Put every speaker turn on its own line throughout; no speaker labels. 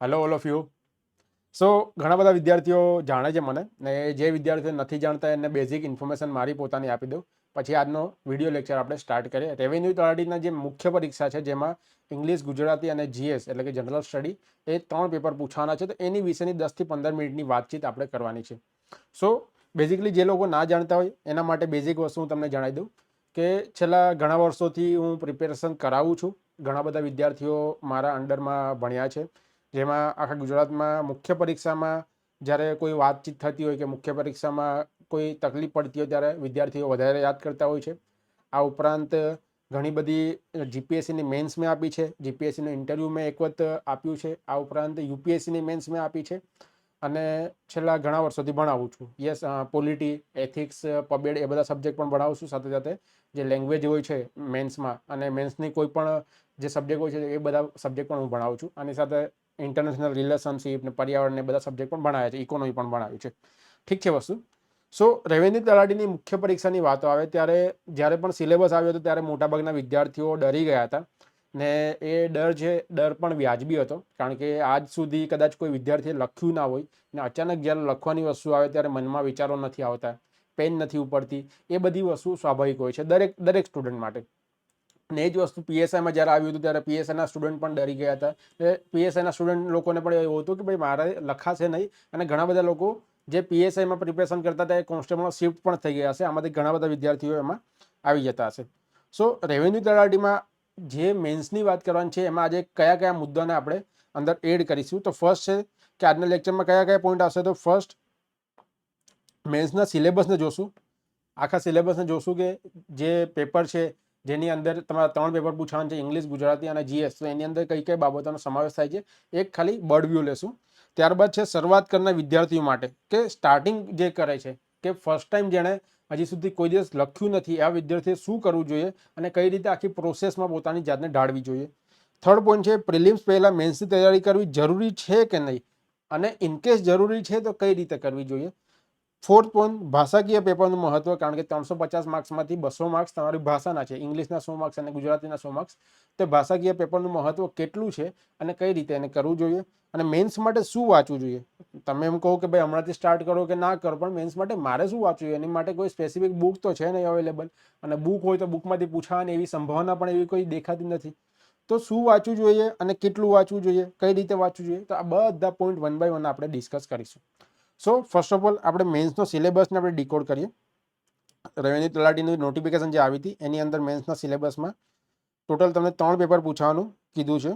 Hello all of you. So ઘણા બધા વિદ્યાર્થીઓ જાણે છે મને, ને જે વિદ્યાર્થીઓ નથી જાણતા એને બેઝિક ઇન્ફોર્મેશન મારી પોતાની આપી દઉં. પછી આજનો વિડીયો લેક્ચર આપણે સ્ટાર્ટ કરીએ. રેવન્યુ તલાટીના જે મુખ્ય પરીક્ષા છે, જેમાં ઇંગ્લિશ, ગુજરાતી અને જીએસ એટલે કે જનરલ સ્ટડી, એ 3 પેપર પૂછવાના છે. તો એની વિશેની 10 થી 15 મિનિટની વાતચીત આપણે કરવાની છે. સો બેઝિકલી જે લોકો ના જાણતા હોય એના માટે બેઝિક વસ્તુ હું તમને જણાવી દઉં કે છેલ્લા ઘણા વર્ષોથી હું પ્રિપેરેશન કરાવું છું. ઘણા બધા વિદ્યાર્થીઓ મારા અંડરમાં ભણ્યા છે, જેમાં આખા ગુજરાતમાં મુખ્ય પરીક્ષામાં જ્યારે કોઈ વાતચીત થતી હોય કે મુખ્ય પરીક્ષામાં કોઈ તકલીફ પડતી હોય ત્યારે વિદ્યાર્થીઓ વધારે યાદ કરતા હોય છે. આ ઉપરાંત ઘણી બધી જીપીએસસીની મેન્સ મેં આપી છે, જીપીએસસીનું ઇન્ટરવ્યૂ મેં એક વખત આપ્યું છે. આ ઉપરાંત યુપીએસસીની મેન્સ મેં આપી છે અને છેલ્લા ઘણા વર્ષોથી ભણાવું છું. યસ, પોલિટી, એથિક્સ, પબેડ એ બધા સબ્જેક્ટ પણ ભણાવું છું. સાથે સાથે જે લેંગ્વેજ હોય છે મેન્સમાં અને મેન્સની કોઈ પણ જે સબ્જેક્ટ હોય છે એ બધા સબ્જેક્ટ પણ હું ભણાવું છું. આની સાથે ઇન્ટરનેશનલ રિલેશનશિપ ને પર્યાવરણ ને બધા સબ્જેક્ટ પણ ભણાવ્યા છે, ઇકોનોમી પણ ભણાવ્યું છે. ઠીક છે વસ્તુ. સો રેવન્યુ તલાટીની મુખ્ય પરીક્ષાની વાતો આવે ત્યારે જ્યારે પણ સિલેબસ આવ્યો હતો ત્યારે મોટાભાગના વિદ્યાર્થીઓ ડરી ગયા હતા, ને એ ડર પણ વ્યાજબી હતો. કારણ કે આજ સુધી કદાચ કોઈ વિદ્યાર્થીએ લખ્યું ના હોય ને અચાનક જ્યારે લખવાની વસ્તુ આવે ત્યારે મનમાં વિચારો નથી આવતા, પેન નથી ઉપડતી. એ બધી વસ્તુ સ્વાભાવિક હોય છે દરેક સ્ટુડન્ટ માટે. ને એ જ વસ્તુ પીએસઆઈમાં જ્યારે આવ્યું હતું ત્યારે પીએસઆઈના સ્ટુડન્ટ પણ ડરી ગયા હતા. પીએસઆઈના સ્ટુડન્ટ લોકોને પણ એવું હતું કે ભાઈ મારે લખાશે નહીં. અને ઘણા બધા લોકો જે પીએસઆઈમાં પ્રિપેરેશન કરતા હતા એ કોન્સ્ટેબલમાં શિફ્ટ પણ થઈ ગયા હશે. આમાંથી ઘણા બધા વિદ્યાર્થીઓ એમાં આવી જતા હશે. સો રેવન્યુ તલાટીમાં જે મેન્સની વાત કરવાની છે એમાં આજે કયા કયા મુદ્દાને આપણે અંદર એડ કરીશું. તો ફર્સ્ટ છે કે આજના લેક્ચરમાં કયા કયા પોઈન્ટ આવશે. તો ફર્સ્ટ મેન્સના સિલેબસને જોશું. આખા સિલેબસને જોશું કે જે પેપર છે જેની અંદર તમારા 3 પેપર પૂછવાના છે, ઇંગ્લિશ, ગુજરાતી અને જીએસ. તો એની અંદર કઈ કઈ બાબતોનો સમાવેશ થાય છે એક ખાલી બર્ડ વ્યૂ લેશું. ત્યારબાદ છે શરૂઆત કરનાર વિદ્યાર્થીઓ માટે કે સ્ટાર્ટિંગ જે કરે છે કે ફર્સ્ટ ટાઈમ જેણે હજી સુધી કોઈ દિવસ લખ્યું નથી આ વિદ્યાર્થીએ શું કરવું જોઈએ અને કઈ રીતે આખી પ્રોસેસમાં પોતાની જાતને ઢાળવી જોઈએ. થર્ડ પોઈન્ટ છે પ્રિલિમ્સ પહેલાં મેન્સની તૈયારી કરવી જરૂરી છે કે નહીં, અને ઇનકેસ જરૂરી છે તો કઈ રીતે કરવી જોઈએ. ફોર્થ પોઈન્ટ ભાષાકીય પેપરનું મહત્વ. કારણ કે 350 માર્ક્સમાંથી 200 માર્ક્સ તમારી ભાષાના છે, ઇંગ્લિશના 100 માર્ક્સ અને ગુજરાતીના 100 માર્ક્સ. તે ભાષાકીય પેપરનું મહત્વ કેટલું છે અને કઈ રીતે એને કરવું જોઈએ, અને મેન્સ માટે શું વાંચવું જોઈએ. તમે એમ કહો કે ભાઈ હમણાંથી સ્ટાર્ટ કરો કે ના કરો, પણ મેન્સ માટે મારે શું વાંચવું જોઈએ એની માટે કોઈ સ્પેસિફિક બુક તો છે નહીં અવેલેબલ. અને બુક હોય તો બુકમાંથી પૂછાવાની એવી સંભાવના પણ એવી કોઈ દેખાતી નથી. તો શું વાંચવું જોઈએ અને કેટલું વાંચવું જોઈએ, કઈ રીતે વાંચવું જોઈએ, તો આ બધા પોઈન્ટ વન બાય વન આપણે ડિસ્કસ કરીશું. સો ફર્સ્ટ ઓફ ઓલ આપણે મેન્સનો સિલેબસને આપણે ડીકોડ કરીએ. રેવન્યુ તલાટીની નોટિફિકેશન જે આવી હતી એની અંદર મેન્સના સિલેબસમાં ટોટલ તમને 3 પેપર પૂછવાનું કીધું છે.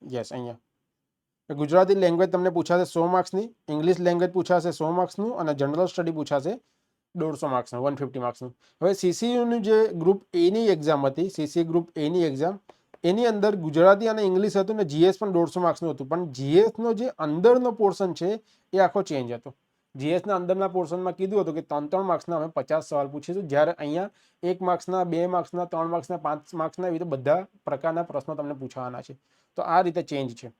યસ, અહીંયા ગુજરાતી લેંગ્વેજ તમને પૂછાશે 100 માર્ક્સની, ઇંગ્લિશ લેંગ્વેજ પૂછાશે 100 માર્ક્સનું અને જનરલ સ્ટડી પૂછાશે 150 માર્ક્સનું, 150 માર્ક્સનું. હવે સીસીયુની જે ગ્રુપ એની એક્ઝામ હતી, સીસી ગ્રુપ એની એક્ઝામ, એની અંદર ગુજરાતી અને ઇંગ્લિશ હતું ને જીએસ પણ 150 માર્ક્સનું હતું. પણ જીએસનો જે અંદરનો પોર્શન છે એ આખો ચેન્જ હતો. જીએસના અંદરના પોર્શનમાં કીધું હતું કે 3 માર્ક્સના અમે 50 સવાલ પૂછીશું, જ્યારે અહીંયા 1 માર્ક્સના, 2 માર્ક્સના, 3 માર્ક્સના, 5 માર્ક્સના એવી રીતે બધા પ્રકારના પ્રશ્નો તમને પૂછવાના છે. તો આ રીતે ચેન્જ છે.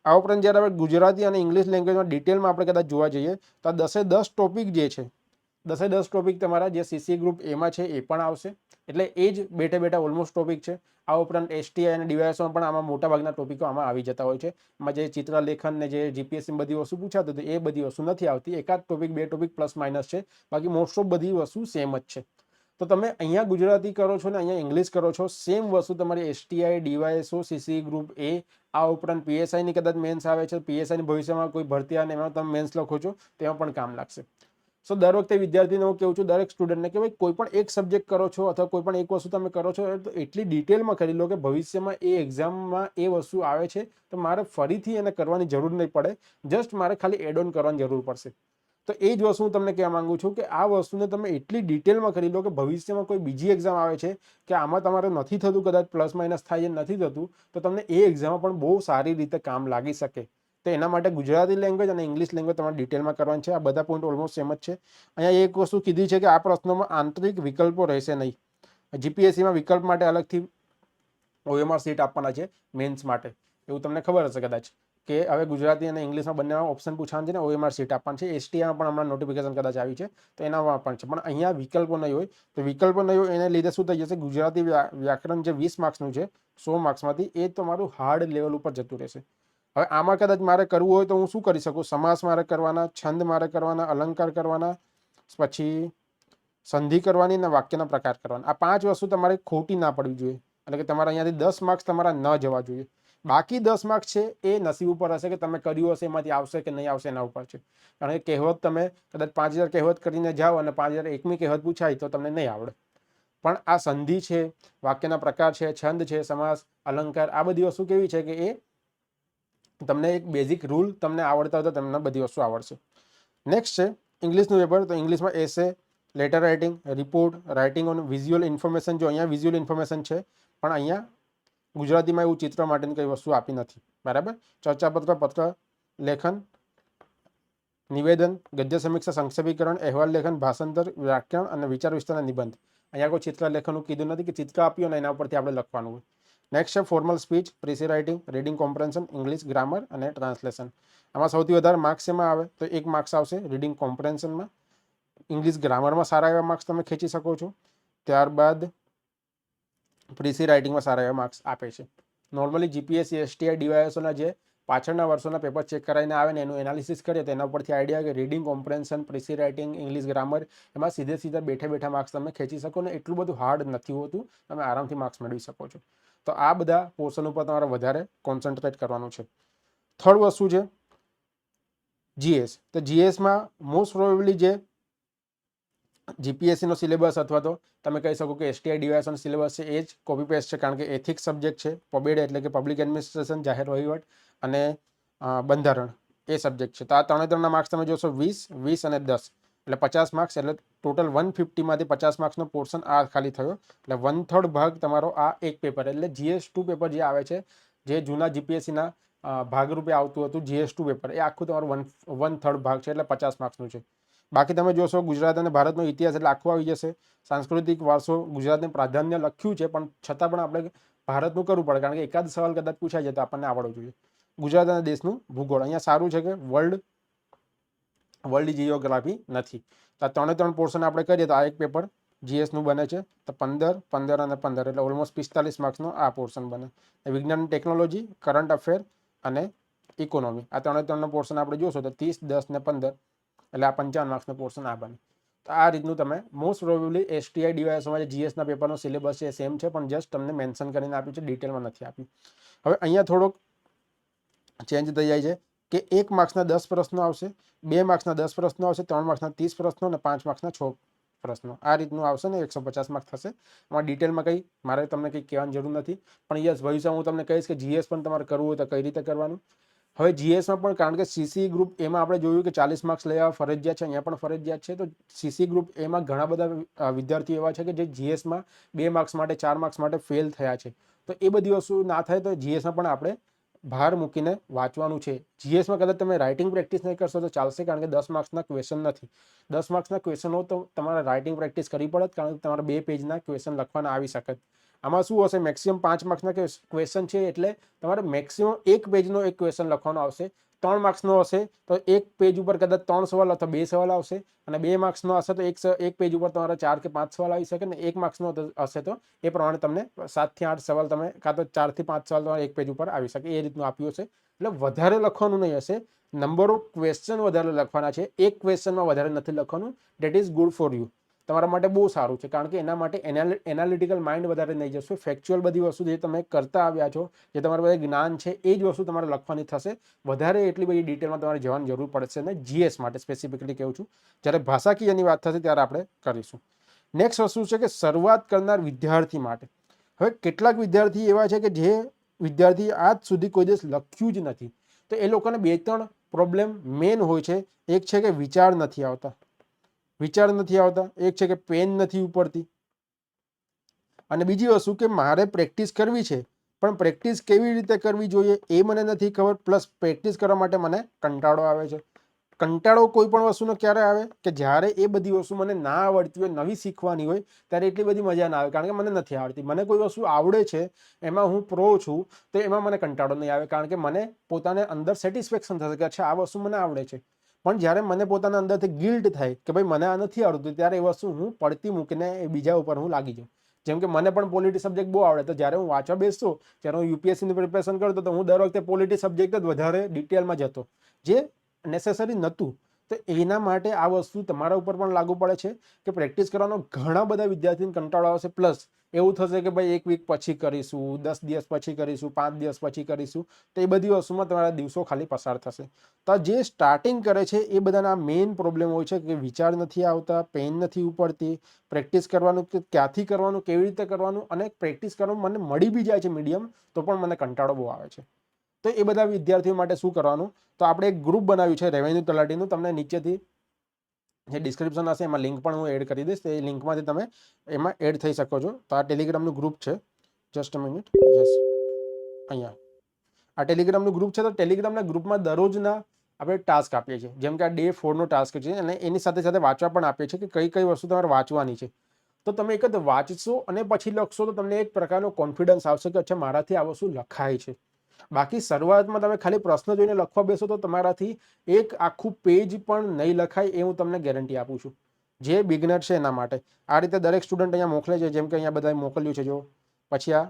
આ ઉપરાંત જ્યારે આપણે ગુજરાતી અને ઇંગ્લિશ લેંગ્વેજમાં ડિટેલમાં આપણે કદાચ જોવા જઈએ તો આ 10 ટોપિક જે છે, 10 ટોપિક તમારા જે સીસી ગ્રુપ એમાં છે એ પણ આવશે. એટલે એ જ બેઠે બેઠા ઓલમોસ્ટ ટોપિક છે. આ ઉપરાંત એસટીઆઈ અને ડીવાયએસમાં પણ આમાં મોટાભાગના ટોપિકો આમાં આવી જતા હોય છે. એમાં જે ચિત્રલેખન ને જે જીપીએસસી બધી વસ્તુ પૂછાતું હતું એ બધી વસ્તુ નથી આવતી. એકાદ ટોપિક, 2 ટોપિક પ્લસ માઇનસ છે, બાકી મોસ્ટ ઓફ બધી વસ્તુ સેમ જ છે. તો તમે અહીંયા ગુજરાતી કરો છો ને અહીંયા ઇંગ્લિશ કરો છો, સેમ વસ્તુ તમારી એસટીઆઈ, ડીવાયએસઓ, સીસી ગ્રુપ એ, આ ઉપરાંત પીએસઆઈની કદાચ મેન્સ આવે છે, પીએસઆઈની ભવિષ્યમાં કોઈ ભરતી આવે એમાં તમે મેન્સ લખો છો તેમાં પણ કામ લાગશે. સો દર વખતે વિદ્યાર્થીને હું કહું છું, દરેક સ્ટુડન્ટને કે ભાઈ કોઈ પણ એક સબ્જેક્ટ કરો છો અથવા કોઈ પણ એક વસ્તુ તમે કરો છો તો એટલી ડિટેલમાં કરી લો કે ભવિષ્યમાં એ એક્ઝામમાં એ વસ્તુ આવે છે તો મારે ફરીથી એને કરવાની જરૂર નહીં પડે, જસ્ટ મારે ખાલી એડ ઓન કરવાની જરૂર પડશે. તો એ જ વસ્તુ હું તમને કહેવા માંગુ છું કે આ વસ્તુને તમે એટલી ડિટેલમાં કરી લો કે ભવિષ્યમાં કોઈ બીજી એક્ઝામ આવે છે કે આમાં તમારે નથી થતું, કદાચ પ્લસ માઇનસ થાય, નથી થતું, તો તમને એ એક્ઝામમાં પણ બહુ સારી રીતે કામ લાગી શકે. તો એના માટે ગુજરાતી લેંગ્વેજ અને ઇંગ્લિશ લેંગ્વેજ તમારે ડિટેલમાં કરવાની છે. આ બધા પોઈન્ટ ઓલમોસ્ટ સેમ જ છે. અહીંયા એક વસ્તુ કીધી છે કે આ પ્રશ્નોમાં આંતરિક વિકલ્પો રહેશે નહીં. જીપીએસસીમાં વિકલ્પ માટે અલગથી ઓએમઆર સીટ આપવાના છે મેન્સ માટે, એવું તમને ખબર હશે કદાચ કે હવે ગુજરાતી અને ઇંગ્લિશમાં બંનેમાં ઓપ્શન પૂછવાનું છે ને ઓએમઆર સીટ આપવાની છે. એસટીઆઈમાં પણ હમણાં નોટિફિકેશન કદાચ આવી છે તો એનામાં પણ છે. પણ અહીંયા વિકલ્પો નહીં હોય. તો વિકલ્પો નહીં હોય એને લીધે શું થઈ જશે, ગુજરાતી વ્યાકરણ જે 20 માર્ક્સનું છે 100 માર્ક્સમાંથી, એ તમારું હાર્ડ લેવલ ઉપર જતું રહેશે. હવે આમાં કદાચ મારે કરવું હોય તો હું શું કરી શકું? સમાસ મારે કરવાના, છંદ મારે કરવાના, અલંકાર કરવાના, પછી સંધિ કરવાની અને વાક્યના પ્રકાર કરવાના. આ 5 વસ્તુ તમારે ખોટી ના પડવી જોઈએ. એટલે કે તમારા અહીંયાથી 10 માર્ક્સ તમારા ન જવા જોઈએ. બાકી 10 માર્ક્સ છે એ નસીબ ઉપર હશે કે તમે કર્યું હશે, એમાંથી આવશે કે નહીં આવશે એના ઉપર છે. કારણ કે કહેવત તમે કદાચ 5000 કહેવત કરીને જાઓ અને 5001મી કહેવત પૂછાય તો તમને નહીં આવડે. પણ આ સંધિ છે, વાક્યના પ્રકાર છે, છંદ છે, સમાસ, અલંકાર, આ બધી વસ્તુ કેવી છે કે એ તમને એક બેઝિક રૂલ તમને આવડતા હોય તો તમને બધી વસ્તુ આવડશે. નેક્સ્ટ છે ઇંગ્લિશનું પેપર. તો ઇંગ્લિશમાં essay, letter writing, report, writing on visual information. જો અહીંયા વિઝ્યુઅલ ઇન્ફોર્મેશન છે, પણ અહીંયા ગુજરાતીમાં એવું ચિત્ર માટેની કઈ વસ્તુ આપી નથી. બરાબર. ચર્ચાપત્ર, પત્ર લેખન, નિવેદન, ગદ્ય સમીક્ષા, સંક્ષેપીકરણ, અહેવાલ લેખન, ભાષાંતર, વ્યાખ્યાન અને વિચાર વિસ્તારના નિબંધ. અહીંયા કોઈ ચિત્ર લેખનનું કીધું નથી કે ચિત્ર આપ્યું અને એના ઉપરથી આપણે લખવાનું હોય. નેક્સ્ટ છે formal speech, precis writing, reading comprehension, English grammar અને ટ્રાન્સલેશન. આમાં સૌથી વધારે માર્ક્સ એમાં આવે તો 1 માર્ક્સ આવશે રીડિંગ કોમ્પ્રેન્શનમાં. ઇંગ્લિશ ગ્રામરમાં સારા એવા માર્ક્સ તમે ખેંચી શકો છો. ત્યારબાદ પ્રેસી રાઇટિંગમાં સારા એવા માર્ક્સ આપે છે. નોર્મલી જીપીએસસી, એસટીઆઈ, ડીવાયએસઓના જે પાછળના વર્ષોના પેપર ચેક કરાવીને આવે ને એનું એનાલિસિસ કરીએ તો એના ઉપરથી આઈડિયા કે reading comprehension, precis writing, English grammar, એમાં સીધે બેઠા માર્ક્સ તમે ખેંચી શકો ને એટલું બધું હાર્ડ નથી હોતું. તમે આરામથી માર્ક્સ મેળવી શકો છો. તો આ બધા પોર્શન ઉપર તમારે વધારે કોન્સન્ટ્રેટ કરવાનું છે. થર્ડ વસ્તુ છે જીએસ. તો જીએસમાં મોસ્ટ પ્રોબેબલી જે જીપીએસસીનો સિલેબસ અથવા તો તમે કહી શકો કે એસટીઆઈ ડીવાયએસનો સિલેબસ છે એ જ કોપી પેસ્ટ છે. કારણ કે એથિક્સ સબ્જેક્ટ છે, પબેડ એટલે કે પબ્લિક એડમિનિસ્ટ્રેશન, જાહેર વહીવટ અને બંધારણ એ સબ્જેક્ટ છે. તો આ ત્રણના માર્ક્સ તમે જોશો 20, 20 અને 10 એટલે 50 માર્ક્સ. એટલે ટોટલ 150માંથી 50 માર્ક્સનો પોર્શન આ ખાલી થયો. એટલે 1/3 ભાગ તમારો આ એક પેપર એટલે GS2 પેપર જે આવે છે, જે જૂના જીપીએસસીના ભાગરૂપે આવતું હતું GS2 પેપર, એ આખું તમારું 1/3 ભાગ છે એટલે 50 માર્ક્સનું છે. બાકી તમે જોશો ગુજરાત અને ભારતનો ઇતિહાસ એટલે આખું આવી જશે. સાંસ્કૃતિક વારસો ગુજરાતને પ્રાધાન્ય લખ્યું છે, પણ છતાં પણ આપણે ભારતનું કરવું પડે કારણ કે એકાદ સવાલ કદાચ પૂછાય જાય તો આપણને આવડવું જોઈએ. ગુજરાત અને દેશનું ભૂગોળ. અહીંયા સારું છે કે વર્લ્ડ જીઓગ્રાફી નથી. તો આ 3 પોર્શન આપણે કરીએ તો આ એક પેપર જીએસનું બને છે. તો 15, 15 અને 15 એટલે ઓલમોસ્ટ 45 માર્ક્સનો આ પોર્શન બને. વિજ્ઞાન ટેકનોલોજી, કરંટ અફેર અને ઇકોનોમી, આ 3 પોર્શન આપણે જોશો તો 30, 10 ને 15 એટલે આ 55 માર્ક્સનો પોર્શન આ બને. તો આ રીતનું તમે મોસ્ટ પ્રોબેબલી એસટીઆઈ ડીવાયએસમાં જે જીએસના પેપરનો સિલેબસ છે સેમ છે, પણ જસ્ટ તમને મેન્શન કરીને આપ્યું છે, ડિટેલમાં નથી આપ્યું. હવે અહીંયા થોડોક ચેન્જ થઈ જાય છે કે 1 માર્ક્સના 10 પ્રશ્નો આવશે, 2 માર્ક્સના 10 પ્રશ્નો આવશે, 3 માર્ક્સના 30 પ્રશ્નો અને 5 માર્ક્સના 6 પ્રશ્નો. આ રીતનું આવશે ને 150 માર્ક્સ થશે. આમાં ડિટેલમાં કંઈ મારે તમને કંઈ કહેવાની જરૂર નથી, પણ યસ ભવિષ્યમાં હું તમને કહીશ કે જીએસ પણ તમારે કરવું હોય તો કઈ રીતે કરવાનું. હવે જીએસમાં પણ કારણ કે સીસી ગ્રુપ એમાં આપણે જોયું કે 40 માર્ક્સ લેવા ફરજિયાત છે, અહીંયા પણ ફરજિયાત છે. તો સીસી ગ્રુપ એમાં ઘણા બધા વિદ્યાર્થીઓ એવા છે કે જે જીએસમાં 2 માર્ક્સ માટે, 4 માર્ક્સ માટે ફેલ થયા છે. તો એ બધી વસ્તુ ના થાય તો જીએસમાં પણ આપણે ભાર મૂકીને વાંચવાનું છે. જીએસમાં કદાચ તમે રાઇટિંગ પ્રેક્ટિસ નહીં કરશો તો ચાલશે, કારણ કે 10 માર્ક્સના ક્વેશ્ચન નથી. 10 માર્ક્સના ક્વેશ્ચન હોય તો તમારે રાઇટિંગ પ્રેક્ટિસ કરવી પડે, કારણ કે તમારે 2 પેજના ક્વેશ્ચન લખવાના આવી શકે. આમાં શું હશે, મેક્સિમમ 5 માર્ક્સના ક્વેશ્ચન છે એટલે તમારે મેક્સિમમ 1 પેજનો એક ક્વેશ્ચન લખવાનો આવશે. 3 માર્ક્સનો હશે તો 1 પેજ ઉપર કદાચ 3 સવાલ અથવા 2 સવાલ આવશે, અને 2 માર્ક્સનો હશે તો એક પેજ ઉપર તમારે 4 કે 5 સવાલ આવી શકે ને. 1 માર્ક્સનો હશે તો એ પ્રમાણે તમને 7 થી 8 સવાલ તમે કાં તો 4 થી 5 સવાલ તમારે 1 પેજ ઉપર આવી શકે, એ રીતનું આપ્યું હશે. એટલે વધારે લખવાનું નહીં હશે, નંબર ઓફ ક્વેશ્ચન વધારે લખવાના છે, એક ક્વેશ્ચનમાં વધારે નથી લખવાનું. That is good for you, તમારા માટે બહુ સારું છે, કારણ કે એના માટે એનાલિટિકલ માઇન્ડ વધારે નહીં જશે. ફેક્ચ્યુઅલ બધી વસ્તુ જે તમે કરતા આવ્યા છો, જે તમારા બધા જ્ઞાન છે, એ જ વસ્તુ તમારે લખવાની થશે. વધારે એટલી બધી ડિટેલમાં તમારે જવાની જરૂર પડશે ને. જીએસ માટે સ્પેસિફિકલી કહું છું. જ્યારે ભાષાકીયની વાત થશે ત્યારે આપણે કરીશું. નેક્સ્ટ વસ્તુ છે કે શરૂઆત કરનાર વિદ્યાર્થી માટે. હવે કેટલાક વિદ્યાર્થી એવા છે કે જે વિદ્યાર્થી આજ સુધી કોઈ દિવસ લખ્યું જ નથી, તો એ લોકોને 2-3 પ્રોબ્લેમ મેન હોય છે. એક છે કે વિચાર નથી આવતા, એક છે કે પેન નથી ઉપડતી, અને બીજી વસ્તુ કે મારે પ્રેક્ટિસ કરવી છે પણ પ્રેક્ટિસ કેવી રીતે કરવી જોઈએ એ મને નથી ખબર. પ્લસ પ્રેક્ટિસ કરવા માટે મને કંટાળો આવે છે. કંટાળો કોઈ પણ વસ્તુનો ક્યારે આવે કે જ્યારે એ બધી વસ્તુ મને ના આવડતી હોય, નવી શીખવાની હોય, ત્યારે એટલી બધી મજા ના આવે, કારણ કે મને નથી આવડતી. મને કોઈ વસ્તુ આવડે છે, એમાં હું પ્રો છું, તો એમાં મને કંટાળો નહીં આવે, કારણ કે મને પોતાને અંદર સેટિસ્ફેક્શન થશે કે અચ્છા આ વસ્તુ મને આવડે છે. પણ જ્યારે મને પોતાના અંદરથી ગિલ્ટ થાય કે ભાઈ મને આ નથી આવડતું, ત્યારે એ વસ્તુ હું પડતી મૂકીને એ બીજા ઉપર હું લાગી જાઉં. જેમ કે મને પણ પોલિટી સબ્જેક્ટ બહુ આવડે, તો જ્યારે હું વાંચવા બેસતો, જ્યારે હું યુપીએસસીની પ્રિપેરેશન કરતો, તો હું દર વખતે પોલિટી સબ્જેક્ટ જ વધારે ડિટેલમાં જતો, જે નેસેસરી નહોતું. તો એના માટે આ વસ્તુ તમારા ઉપર પણ લાગુ પડે છે કે પ્રેક્ટિસ કરવાનો ઘણા બધા વિદ્યાર્થીને કંટાળો આવશે. પ્લસ એવું થશે કે ભાઈ 1 વીક પછી કરીશું, 10 દિવસ પછી કરીશું, 5 દિવસ પછી કરીશું, તો એ બધી વસ્તુમાં તમારા દિવસો ખાલી પસાર થશે. તો જે સ્ટાર્ટિંગ કરે છે એ બધાના મેઇન પ્રોબ્લેમ હોય છે કે વિચાર નથી આવતા, પેન નથી ઉપડતી, પ્રેક્ટિસ કરવાનું કે ક્યાંથી કરવાનું, કેવી રીતે કરવાનું, અને પ્રેક્ટિસ કરવાનું મને મળી બી જાય છે મીડિયમ, તો પણ મને કંટાળો બહુ આવે છે. તો એ બધા વિદ્યાર્થીઓ માટે શું કરવાનું, તો આપણે એક ગ્રુપ બનાવ્યું છે રેવન્યુ તલાટીનું. તમને નીચેથી જે ડિસ્ક્રિપ્શન હશે એમાં લિંક પણ હું એડ કરી દઈશ, તો એ લિંકમાંથી તમે એમાં એડ થઈ શકો છો. તો આ ટેલિગ્રામનું ગ્રુપ છે, જસ્ટ અ મિનિટ, યસ, અહીંયા આ ટેલિગ્રામનું ગ્રુપ છે. તો ટેલિગ્રામના ગ્રુપમાં દરરોજના આપણે ટાસ્ક આપીએ છીએ, જેમ કે આ ડે 4નો ટાસ્ક છે, અને એની સાથે સાથે વાંચવા પણ આપીએ છીએ કે કઈ કઈ વસ્તુ તમારે વાંચવાની છે. તો તમે એક જ વાંચશો અને પછી લખશો, તો તમને એક પ્રકારનો કોન્ફિડન્સ આવશે કે અચ્છા મારાથી આ વસ્તુ લખાય છે. બાકી શરૂઆતમાં તમે ખાલી પ્રશ્ન જોઈને લખવા બેસો તો તમારાથી એક આખું પેજ પણ નહીં લખાય, એ હું તમને ગેરંટી આપું છું. જે બિગનર છે એના માટે આ રીતે દરેક સ્ટુડન્ટ અહીંયા મોકલે છે, જેમ કે અહીંયા બધાએ મોકલ્યું છે. જો પછી આ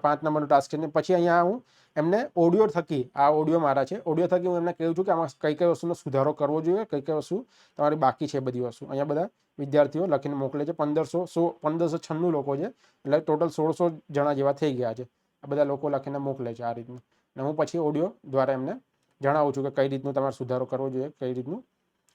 5 નંબરનો ટાસ્ક છે, પછી અહીંયા હું એમને ઓડિયો થકી, આ ઓડિયો મારા છે, ઓડિયો થકી હું એમને કહું છું કે આમાં કઈ કઈ વસ્તુનો સુધારો કરવો જોઈએ, કઈ કઈ વસ્તુ તમારી બાકી છે. બધી વસ્તુ અહીંયા બધા વિદ્યાર્થીઓ લખીને મોકલે છે. 1596 લોકો છે, એટલે ટોટલ 1600 જણા જેવા થઈ ગયા છે. આ બધા લોકો લખીને મોકલે છે આ રીતનું, અને હું પછી ઓડિયો દ્વારા એમને જણાવું છું કે કઈ રીતનું તમારે સુધારો કરવો જોઈએ, કઈ રીતનું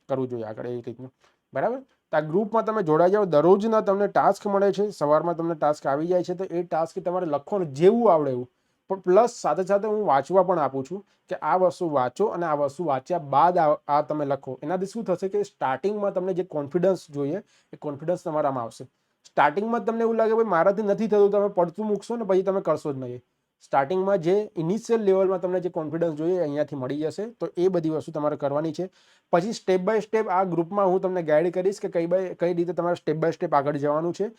કરવું જોઈએ આગળ, એ રીતનું. બરાબર. તો આ ગ્રુપમાં તમે જોડાઈ જાઓ, દરરોજના તમને ટાસ્ક મળે છે, સવારમાં તમને ટાસ્ક આવી જાય છે. તો એ ટાસ્ક તમારે લખવાનું જેવું આવડે એવું, પણ પ્લસ સાથે સાથે હું વાંચવા પણ આપું છું કે આ વસ્તુ વાંચો, અને આ વસ્તુ વાંચ્યા બાદ આ તમે લખો. એનાથી શું થશે કે સ્ટાર્ટિંગમાં તમને જે કોન્ફિડન્સ જોઈએ એ કોન્ફિડન્સ તમારામાં આવશે. સ્ટાર્ટિંગમાં તમને એવું લાગે ભાઈ મારાથી નથી થતું, તમે પડતું મૂકશો ને પછી તમે કરશો જ નહીં. સ્ટાર્ટિંગમાં જે ઇનિશિયલ લેવલમાં તમને જે કોન્ફિડન્સ જોઈએ અહીંયાથી મળી જશે. તો એ બધી વસ્તુ તમારે કરવાની છે. પછી સ્ટેપ બાય સ્ટેપ આ ગ્રુપમાં હું તમને ગાઈડ કરીશ કે કઈ રીતે તમારે સ્ટેપ બાય સ્ટેપ આગળ જવાનું છે.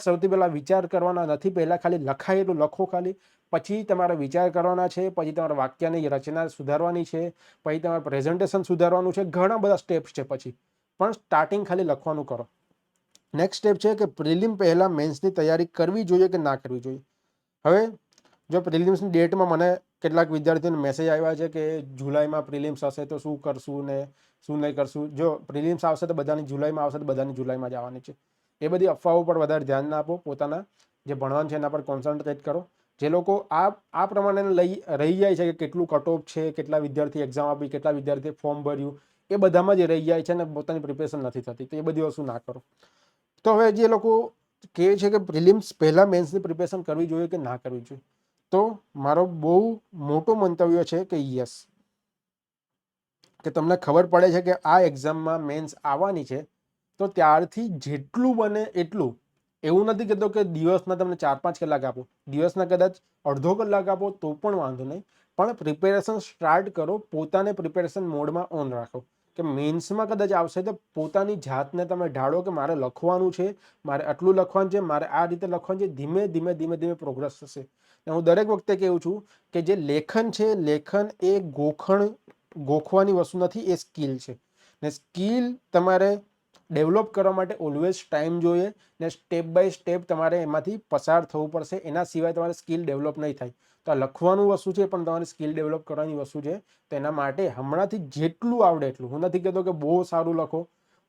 સૌથી પહેલાં વિચાર કરવાના નથી, પહેલાં ખાલી લખાય એટલું લખો ખાલી. પછી તમારે વિચાર કરવાના છે, પછી તમારે વાક્યની રચના સુધારવાની છે, પછી તમારે પ્રેઝન્ટેશન સુધારવાનું છે. ઘણા બધા સ્ટેપ્સ છે પછી, પણ સ્ટાર્ટિંગ ખાલી લખવાનું કરો. નેક્સ્ટ સ્ટેપ છે કે પ્રિલિમ પહેલાં મેન્સની તૈયારી કરવી જોઈએ કે ના કરવી જોઈએ. હવે જો પ્રિલિમ્સની ડેટમાં મને કેટલાક વિદ્યાર્થીઓને મેસેજ આવ્યા છે કે જુલાઈમાં પ્રિલિમ્સ હશે તો શું કરશું ને શું નહીં કરશું. જો પ્રિલિમ્સ આવશે તો બધાની જુલાઈમાં આવશે, તો બધાની જુલાઈમાં જ આવવાની છે. એ બધી અફવાઓ પર વધારે ધ્યાન ના આપો, પોતાના જે ભણવાનું છે એના પર કોન્સન્ટ્રેટ કરો. જે લોકો આ પ્રમાણે રહી જાય છે કે કેટલું કટ ઓફ છે, કેટલા વિદ્યાર્થી એક્ઝામ આપી, કેટલા વિદ્યાર્થીએ ફોર્મ ભર્યું, એ બધામાં જ રહી જાય છે અને પોતાની પ્રિપેરેશન નથી થતી. તો એ બધી વસ્તુ ના કરો. તો હવે જે લોકો કહે છે કે પ્રિલિમ્સ પહેલાં મેન્સની પ્રિપેરેશન કરવી જોઈએ કે ના કરવી જોઈએ, તો મારો બહુ મોટો મંતવ્ય છે કે યસ, કે તમને ખબર પડે છે કે આ એક્ઝામમાં મેન્સ આવવાની છે, તો ત્યારથી જેટલું બને એટલું, એવું નથી કહેતો કે દિવસના તમને 4-5 કલાક આપો, દિવસના કદાચ અડધો કલાક આપો તો પણ વાંધો નહીં, પણ પ્રિપેરેશન સ્ટાર્ટ કરો. પોતાને પ્રિપેરેશન મોડમાં ઓન રાખો કે મેન્સમાં કદાચ આવશે તો પોતાની જાતને તમે ઢાળો કે મારે લખવાનું છે, મારે આટલું લખવાનું છે, મારે આ રીતે લખવાનું છે. ધીમે ધીમે ધીમે ધીમે પ્રોગ્રેસ થશે. હું દરેક વખતે કહું છું કે જે લેખન છે, લેખન એ ગોખવાની વસ્તુ નથી, એ સ્કિલ છે. ને સ્કિલ તમારે ડેવલપ કરવા માટે ઓલવેઝ ટાઈમ જોઈએ, ને સ્ટેપ બાય સ્ટેપ તમારે એમાંથી પસાર થવું પડશે. એના સિવાય તમારે સ્કિલ ડેવલપ નહીં થાય. તો આ લખવાનું વસ્તુ છે, પણ તમારી સ્કિલ ડેવલપ કરવાની વસ્તુ છે. તો એના માટે હમણાંથી જેટલું આવડે એટલું, હું નથી કહેતો કે બહુ સારું લખો.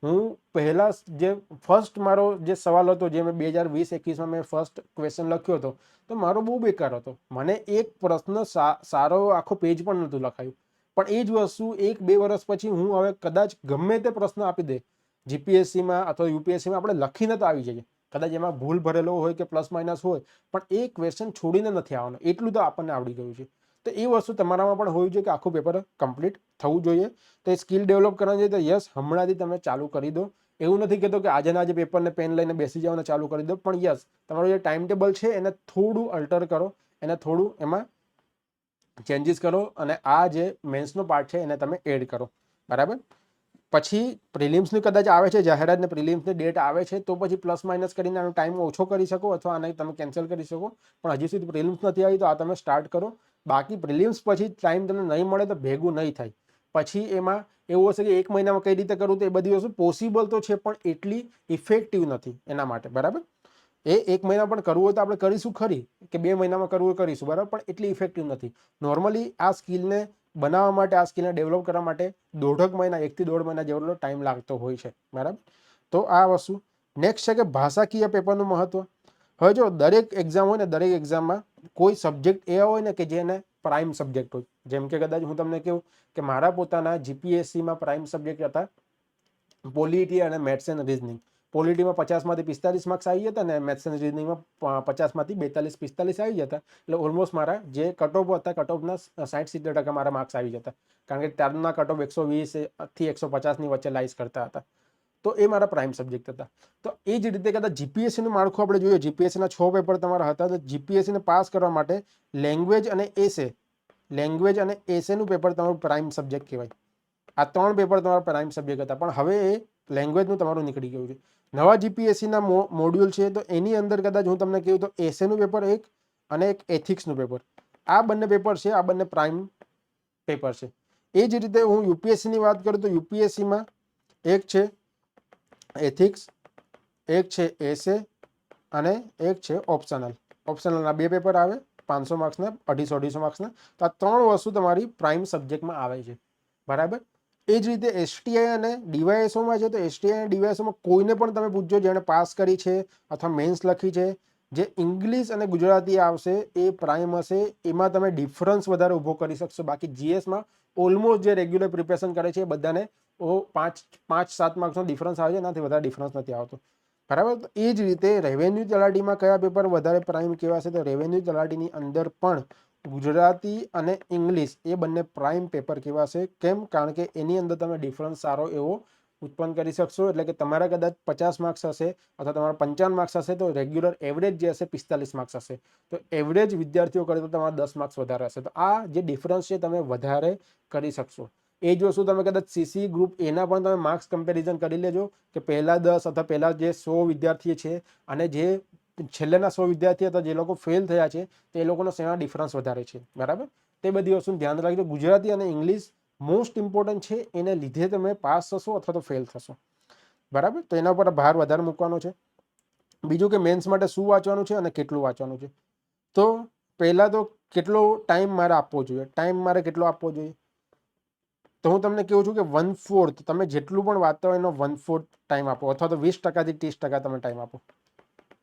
હું પહેલાં જે ફર્સ્ટ મારો જે સવાલ હતો, જે મેં 2020-21માં મેં ફર્સ્ટ ક્વેશ્ચન લખ્યો હતો, તો મારો બહુ બેકાર હતો. મને એક પ્રશ્ન સારો આખો પેજ પણ નહોતું લખાયું. પણ એ જ વસ્તુ 1-2 વર્ષ પછી હું હવે કદાચ ગમે તે પ્રશ્ન આપી દે જીપીએસસીમાં અથવા યુપીએસસીમાં, આપણે લખીને તો આવી જઈએ. કદાચ એમાં ભૂલ ભરેલો હોય કે પ્લસ માઇનસ હોય, પણ એ ક્વેશ્ચન છોડીને નથી આવવાનો, એટલું તો આપણને આવડી ગયું છે. તો એ વસ્તુ તમારામાં પણ હોવી જોઈએ કે આખું પેપર કમ્પ્લીટ થવું જોઈએ. તો એ સ્કિલ ડેવલપ કરવાની છે. તો યસ, હમણાંથી તમે ચાલુ કરી દો. એવું નથી કહેતો કે આજે પેપરને પેન લઈને બેસી જાઓ અને ચાલુ કરી દો, પણ યસ, તમારું જે ટાઈમ ટેબલ છે એને થોડું અલ્ટર કરો, એને થોડું એમાં ચેન્જીસ કરો, અને આ જે મેન્સનો પાર્ટ છે એને તમે એડ કરો. બરાબર. પછી પ્રિલિમ્સની કદાચ આવે છે જાહેરાત, ને પ્રિલિમ્સની ડેટ આવે છે, તો પછી પ્લસ માઇનસ કરીને આનો ટાઈમ ઓછો કરી શકો અથવા આને તમે કેન્સલ કરી શકો. પણ હજી સુધી પ્રિલિમ્સ નથી આવી, તો આ તમે સ્ટાર્ટ કરો. બાકી પ્રિલિમ્સ પછી ટાઈમ તમને નહીં મળે તો ભેગું નહીં થાય. પછી એમાં એવું હશે કે 1 મહિનામાં કઈ રીતે કરવું, તો એ બધી વસ્તુ પોસિબલ તો છે, પણ એટલી ઇફેક્ટિવ નથી એના માટે. બરાબર. એ 1 મહિના પણ કરવું હોય તો આપણે કરીશું ખરી, કે 2 મહિનામાં કરવું હોય કરીશું, બરાબર, પણ એટલી ઇફેક્ટિવ નથી. નોર્મલી આ સ્કિલને બનાવવા માટે, આ સ્કિલને ડેવલપ કરવા માટે 1.5 મહિના 1 થી 1.5 મહિના જેટલો ટાઈમ લાગતો હોય છે, બરાબર. તો આ વસ્તુ. નેક્સ્ટ છે કે ભાષાકીય પેપરનું મહત્વ. હવે જો દરેક એક્ઝામ હોય ને, દરેક એક્ઝામમાં કોઈ સબ્જેક્ટ એવા હોય ને કે જેને પ્રાઇમ સબ્જેક્ટ હોય. જેમ કે કદાચ હું તમને કહું કે મારા પોતાના જીપીએસસીમાં પ્રાઇમ સબ્જેક્ટ હતા પોલિટી અને મેથ્સ એન્ડ રીઝનિંગ. પોલિટીમાં 50માંથી 45 માર્ક્સ આવી જતા ને મેથ્સ એન્ડ રીઝનિંગમાં 50માંથી 42-45 આવી જતા. એટલે ઓલમોસ્ટ મારા જે કટઓફ હતા, કટઓફના 60-70% મારા માર્ક્સ આવી જતા, કારણ કે ત્યારના કટઓફ 120 થી 150ની વચ્ચે લાઇઝ કરતા હતા. તો એ મારા પ્રાઇમ સબ્જેક્ટ હતા. તો એ જ રીતે કદાચ જીપીએસસીનું માળખું આપણે જોઈએ, જીપીએસસીના 6 પેપર તમારા હતા. તો જીપીએસસીને પાસ કરવા માટે લેંગ્વેજ અને એસેનું પેપર તમારું પ્રાઇમ સબ્જેક્ટ કહેવાય. આ 3 પેપર તમારા પ્રાઇમ સબ્જેક્ટ હતા, પણ હવે એ લેંગ્વેજનું તમારું નીકળી ગયું છે. નવા જીપીએસસીના મોડ્યુલ છે, તો એની અંદર કદાચ હું તમને કહું તો એસેનું પેપર એક અને એક એથિક્સનું પેપર, આ બંને પેપર છે, આ બંને પ્રાઇમ પેપર છે. એ જ રીતે હું યુપીએસસીની વાત કરું તો યુપીએસસીમાં એક છે એથિક્સ, એક છે એસે અને એક છે ઓપ્શનલ. ઓપ્શનલના 2 પેપર આવે, 500 માર્ક્સના, 250 માર્ક્સના. તો આ 3 વસ્તુ તમારી પ્રાઇમ સબ્જેક્ટમાં આવે છે, બરાબર. એ જ રીતે એસટીઆઈ અને ડીવાયએસઓમાં છે, તો એસટીઆઈ અને ડીવાયએસઓમાં કોઈને પણ તમે પૂછજો જેણે પાસ કરી છે અથવા મેન્સ લખી છે, જે ઇંગ્લિશ અને ગુજરાતી આવશે એ પ્રાઇમ હશે. એમાં તમે ડિફરન્સ વધારે ઊભો કરી શકશો. બાકી જીએસમાં ઓલમોસ્ટ જે રેગ્યુલર પ્રિપેરેશન કરે છે એ બધાને 5-7 માર્ક્સનો ડિફરન્સ આવે છે, એનાથી વધારે ડિફરન્સ નથી આવતો, બરાબર. તો એ જ રીતે રેવન્યુ તલાટીમાં કયા પેપર વધારે પ્રાઇમ કહેવાશે, તો રેવન્યુ તલાટીની અંદર પણ ગુજરાતી અને ઇંગ્લિશ એ બંને પ્રાઇમ પેપર કહેવાશે. કેમ? કારણ કે એની અંદર તમે ડિફરન્સ સારો એવો ઉત્પન્ન કરી શકશો. એટલે કે તમારા કદાચ 50 માર્ક્સ હશે અથવા તમારા 55 માર્ક્સ હશે, તો રેગ્યુલર એવરેજ જે હશે 45 માર્ક્સ હશે. તો એવરેજ વિદ્યાર્થીઓ કરે તો તમારા 10 માર્ક્સ વધારે હશે. તો આ જે ડિફરન્સ છે તમે વધારે કરી શકશો. એ જ વસ્તુ તમે કદાચ સીસી ગ્રુપ એના પણ તમે માર્ક્સ કમ્પેરિઝન કરી લેજો કે પહેલા 10 અથવા પહેલા જે 100 વિદ્યાર્થી છે અને જે છેલ્લેના 100 વિદ્યાર્થી હતા જે લોકો ફેલ થયા છે, તો એ લોકોનો શેમાં ડિફરન્સ વધારે છે, બરાબર. તે બધી વસ્તુનું ધ્યાન રાખજો. ગુજરાતી અને ઇંગ્લિશ મોસ્ટ ઇમ્પોર્ટન્ટ છે, એને લીધે તમે પાસ થશો અથવા તો ફેલ થશો, બરાબર. તો એના પર ભાર વધારે મૂકવાનો છે. બીજું કે મેન્સ માટે શું વાંચવાનું છે અને કેટલું વાંચવાનું છે. તો પહેલાં તો કેટલો ટાઈમ મારે આપવો જોઈએ. ટાઈમ મારે કેટલો આપવો જોઈએ, તો હું તમને કહું છું કે 1/4 તમે જેટલું પણ વાંચતા હોય એનો 1/4 ટાઈમ આપો, અથવા તો 20% થી 30% તમે ટાઈમ આપો.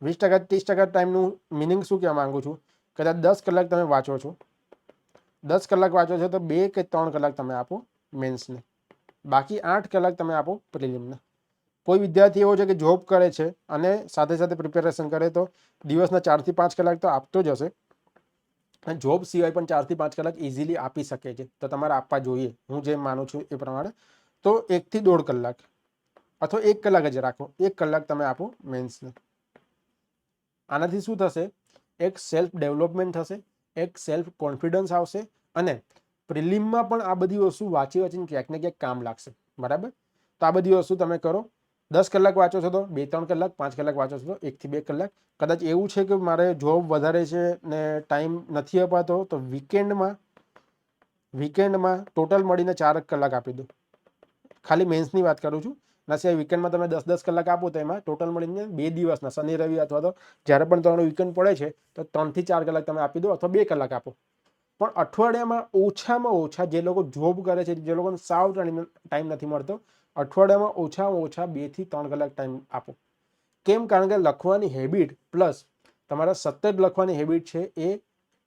20% 30% ટાઈમનું મિનિંગ શું કહેવા માંગુ છું, કદાચ 10 કલાક તમે વાંચો છો, 10 કલાક વાંચો છો, તો 2 કે 3 કલાક તમે આપો મેન્સને, બાકી 8 કલાક તમે આપો પ્રિલિમને. કોઈ વિદ્યાર્થી એવો છે કે જોબ કરે છે અને સાથે સાથે પ્રિપેરેશન કરે, તો દિવસના 4 થી 5 કલાક તો આપતો જ હશે. અને જોબ સિવાય પણ 4 થી 5 કલાક ઇઝીલી આપી શકે છે, તો તમારે આપવા જોઈએ, હું જેમ માનું છું એ પ્રમાણે. તો 1 થી 1.5 કલાક અથવા 1 કલાક જ રાખો, 1 કલાક તમે આપો મેન્સને. આનાથી શું થશે, એક સેલ્ફ ડેવલપમેન્ટ થશે, એક સેલ્ફ કોન્ફિડન્સ આવશે, અને પ્રિલિમમાં પણ આ બધી વસ્તુ વાંચીને ક્યાંક ને ક્યાંક કામ લાગશે, બરાબર. તો આ બધી વસ્તુ તમે કરો. 10 કલાક વાંચો છો તો 2-3 કલાક, 5 કલાક વાંચો છો તો 1 થી 2 કલાક. કદાચ એવું છે કે મારે જોબ વધારે છે ને ટાઈમ નથી અપાતો, તો વીકેન્ડમાં ટોટલ મળીને 4 કલાક આપી દો. ખાલી મેન્સની વાત કરું છું. ના સિવાય વીકેન્ડમાં તમે 10-10 કલાક આપો, તો એમાં ટોટલ મળીને 2 દિવસના, શનિ રવિ અથવા તો જ્યારે પણ તમારો વીકેન્ડ પડે છે, તો 3 થી 4 કલાક તમે આપી દો, અથવા 2 કલાક આપો. પણ અઠવાડિયામાં ઓછામાં ઓછા, જે લોકો જોબ કરે છે, જે લોકોને સાવ ટાઈમ નથી મળતો, અઠવાડિયામાં ઓછામાં ઓછા 2 થી 3 કલાક ટાઈમ આપો. કેમ? કારણ કે લખવાની હેબિટ પ્લસ તમારા સતત લખવાની હેબિટ છે એ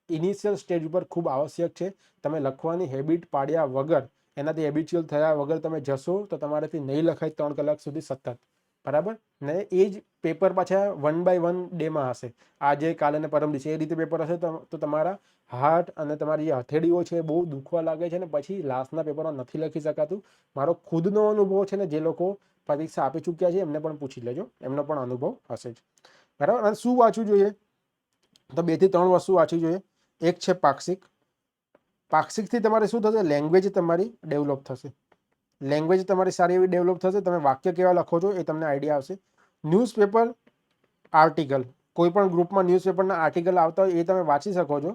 ઇનિશિયલ સ્ટેજ ઉપર ખૂબ આવશ્યક છે. તમે લખવાની હેબિટ પાડ્યા વગર, એનાથી હેબિચ્યુઅલ થયા વગર તમે જશો તો તમારાથી નહીં લખાય 3 કલાક સુધી સતત, બરાબર. ને એ જ પેપર પાછા 1 by 1 ડેમાં હશે, આજે કાલે ને પરમ દિવસે એ રીતે પેપર હશે, તો તમારા હાર્ટ અને તમારી જે હથેળીઓ છે એ બહુ દુખવા લાગે છે, ને પછી લાસ્ટના પેપરમાં નથી લખી શકાતું. મારો ખુદનો અનુભવ છે, ને જે લોકો પરીક્ષા આપી ચૂક્યા છે એમને પણ પૂછી લેજો, એમનો પણ અનુભવ હશે જ, બરાબર. અને શું વાંચવું જોઈએ, તો 2 થી 3 વસ્તુ વાંચવી જોઈએ. એક છે પાક્ષિક. પાક્ષિકથી તમારે શું થશે, લેંગ્વેજ તમારી ડેવલપ થશે. લેંગ્વેજ તમારી સારી એવી ડેવલપ થશે. તમે વાક્ય કેવા લખો છો એ તમને આઈડિયા આવશે. ન્યૂઝપેપર આર્ટિકલ, કોઈ પણ ગ્રુપમાં ન્યૂઝપેપરના આર્ટિકલ આવતા હોય એ તમે વાંચી શકો છો.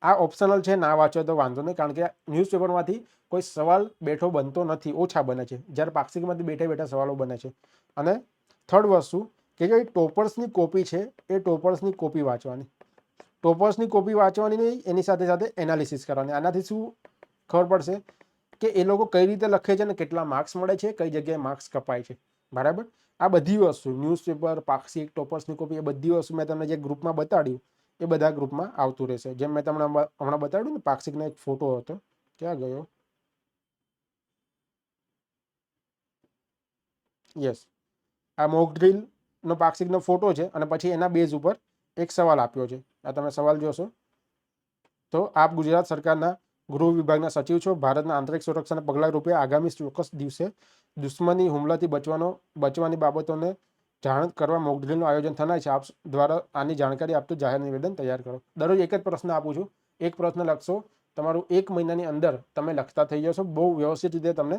આ ઓપ્શનલ છે, ના વાંચો તો વાંધો નહીં, કારણ કે ન્યૂઝપેપરમાંથી કોઈ સવાલ બેઠો બનતો નથી, ઓછા બને છે, જ્યારે પાક્ષિકમાંથી બેઠા બેઠા સવાલો બને છે. અને થર્ડ વસ્તુ કે જે ટોપર્સની કોપી છે એ ટોપર્સની કોપી વાંચવાની, ટોપર્સની કોપી વાંચવાની નહીં, એની સાથે સાથે એનાલિસિસ કરવાની. આનાથી શું ખબર પડશે કે એ લોકો કઈ રીતે લખે છે ને કેટલા માર્ક્સ મળે છે, કઈ જગ્યાએ માર્ક્સ કપાય છે. બરાબર. આ બધી વસ્તુ ન્યૂઝપેપર, પાક્ષિક, ટોપર્સની કોપી, એ બધી વસ્તુ મેં તમને જે ગ્રુપમાં બતાડ્યું એ બધા ગ્રુપમાં આવતું રહેશે. જેમ મેં તમને હમણાં બતાડ્યું ને, પાક્ષિકનો એક ફોટો હતો, ક્યાં ગયો? યસ, આ મોક ડ્રીલનો પાક્ષિકનો ફોટો છે અને પછી એના બેઝ ઉપર એક સવાલ આપ્યો છે. આ તમે સવાલ જોશો તો, આપ ગુજરાત સરકારના ગૃહ વિભાગના સચિવ છો. ભારતના આંતરિક સુરક્ષાના પગલાં રૂપે આગામી ચોક્કસ દિવસે દુશ્મની હુમલાથી બચવાની બાબતોને જાણ કરવા મોક ડ્રીલનું આયોજન થનાર છે. આપ દ્વારા આની જાણકારી આપતું જાહેર નિવેદન તૈયાર કરો. દરરોજ એક જ પ્રશ્ન આપું છું, એક પ્રશ્ન લખશો, તમારું 1 મહિનાની અંદર તમે લખતા થઈ જશો. બહુ વ્યવસ્થિત રીતે તમને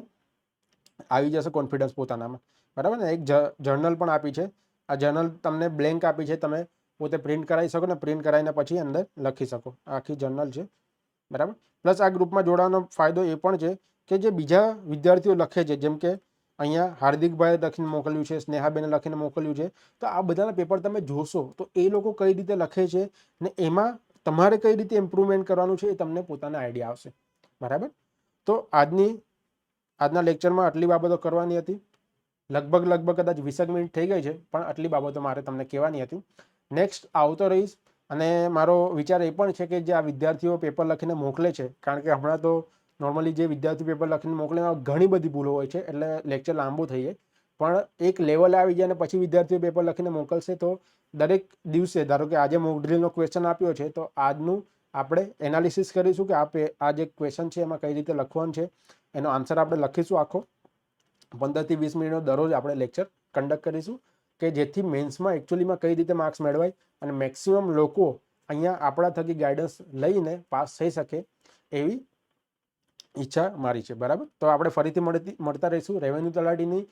આવી જશે કોન્ફિડન્સ પોતાનામાં. બરાબર ને. એક જર્નલ પણ આપી છે. આ જર્નલ તમને બ્લેન્ક આપી છે, તમે પોતે પ્રિન્ટ કરાવી શકો ને પ્રિન્ટ કરાવીને પછી અંદર લખી શકો. આખી જર્નલ છે. બરાબર. પ્લસ આ ગ્રુપમાં જોડાવાનો ફાયદો એ પણ છે કે જે બીજા વિદ્યાર્થીઓ લખે છે, જેમ કે અહીંયા હાર્દિકભાઈ લખીને મોકલ્યું છે, સ્નેહાબેને લખીને મોકલ્યું છે, તો આ બધાના પેપર તમે જોશો તો એ લોકો કઈ રીતે લખે છે ને એમાં તમારે કઈ રીતે ઇમ્પ્રુવમેન્ટ કરવાનું છે એ તમને પોતાના આઈડિયા આવશે. બરાબર. તો આજના લેક્ચરમાં આટલી બાબતો કરવાની હતી. લગભગ કદાચ 20 મિનિટ થઈ ગઈ છે, પણ આટલી બાબતો મારે તમને કહેવાની હતી. નેક્સ્ટ આવતો રહીશ. અને મારો વિચાર એ પણ છે કે જે આ વિદ્યાર્થીઓ પેપર લખીને મોકલે છે, કારણ કે હમણાં તો નોર્મલી જે વિદ્યાર્થીઓ પેપર લખીને મોકલે એમાં ઘણી બધી ભૂલો હોય છે, એટલે લેક્ચર લાંબુ થઈ જાય. પણ એક લેવલે આવી જાય અને પછી વિદ્યાર્થીઓ પેપર લખીને મોકલશે તો દરેક દિવસે, ધારો કે આજે મોક ડ્રીલનો ક્વેશ્ચન આપ્યો છે, તો આજનું આપણે એનાલિસિસ કરીશું કે આ જે ક્વેશ્ચન છે એમાં કઈ રીતે લખવાનું છે, એનો આન્સર આપણે લખીશું. આખો 15 થી 20 મિનિટનો દરરોજ આપણે લેક્ચર કન્ડક્ટ કરીશું કે જેથી મેન્સમાં એકચ્યુઅલીમાં કઈ રીતે માર્ક્સ મેળવાય અને મેક્સિમમ લોકો અહીંયા આપણા થકી ગાઈડન્સ લઈને પાસ થઈ શકે એવી ઈચ્છા મારી છે. બરાબર. તો આપણે ફરીથી મળતા રહીશું. રેવન્યુ તલાટીની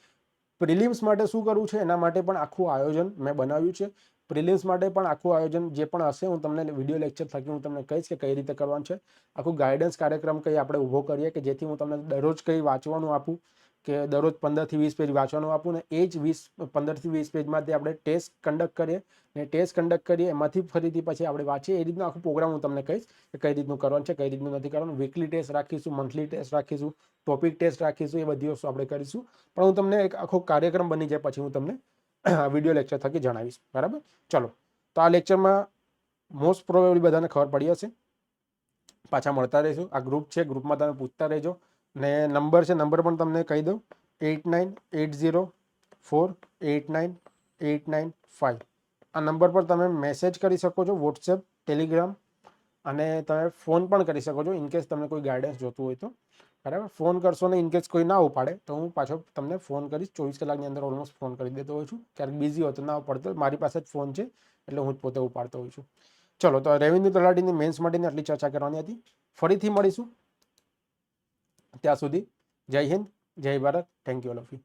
પ્રિલિમ્સ માટે શું કરવું છે એના માટે પણ આખું આયોજન મેં બનાવ્યું છે. પ્રિલિમ્સ માટે પણ આખું આયોજન જે પણ હશે હું તમને વિડીયો લેક્ચર થકી હું તમને કહીશ કે કઈ રીતે કરવાનું છે. આખું ગાઈડન્સ કાર્યક્રમ કઈ આપણે ઊભો કરીએ કે જેથી હું તમને દરરોજ કઈ વાંચવાનું આપું, કે દરરોજ 15 થી 20 પેજ વાંચવાનું આપું, ને એ જ 15 થી 20 પેજમાંથી આપણે ટેસ્ટ કન્ડક્ટ કરીએ, ને ટેસ્ટ કન્ડક્ટ કરીએ એમાંથી ફરીથી પછી આપણે વાંચીએ. એ રીતનો આખો પ્રોગ્રામ હું તમને કહીશ કે કઈ રીતનું કરવાનું છે, કઈ રીતનું નથી કરવાનું. વીકલી ટેસ્ટ રાખીશું, મંથલી ટેસ્ટ રાખીશું, ટોપિક ટેસ્ટ રાખીશું, એ બધી વસ્તુ આપણે કરીશું. પણ હું તમને એક આખો કાર્યક્રમ બની જાય પછી હું તમને વિડીયો લેક્ચર થકી જણાવીશ. બરાબર. ચલો, તો આ લેક્ચરમાં મોસ્ટ પ્રોબેબલી બધાને ખબર પડી હશે. પાછા મળતા રહીશું. આ ગ્રુપ છે, ગ્રુપમાં તમે પૂછતા રહેજો. ને નંબર છે, નંબર પણ તમને કહી દઉં, 8980489895. આ નંબર પર તમે મેસેજ કરી શકો છો, વોટ્સએપ, ટેલિગ્રામ, અને તમે ફોન પણ કરી શકો છો ઇનકેસ તમને કોઈ ગાઈડન્સ જોતું હોય તો. બરાબર. ફોન કરશો ને ઇનકેસ કોઈ ના ઉપાડે તો હું પાછો તમને ફોન કરીશ. 24 કલાકની અંદર ઓલમોસ્ટ ફોન કરી દેતો હોઉં છું. ક્યારેક બિઝી હોય તો ના પડતો, મારી પાસે જ ફોન છે એટલે હું જ પોતે ઉપાડતો હોઉં છું. ચલો, તો રેવન્યુ તલાટીની મેન્સ માટેની આટલી ચર્ચા કરવાની હતી. ફરીથી મળીશું. ત્યાં સુધી જય હિન્દ, જય Bharat. Thank you all of you.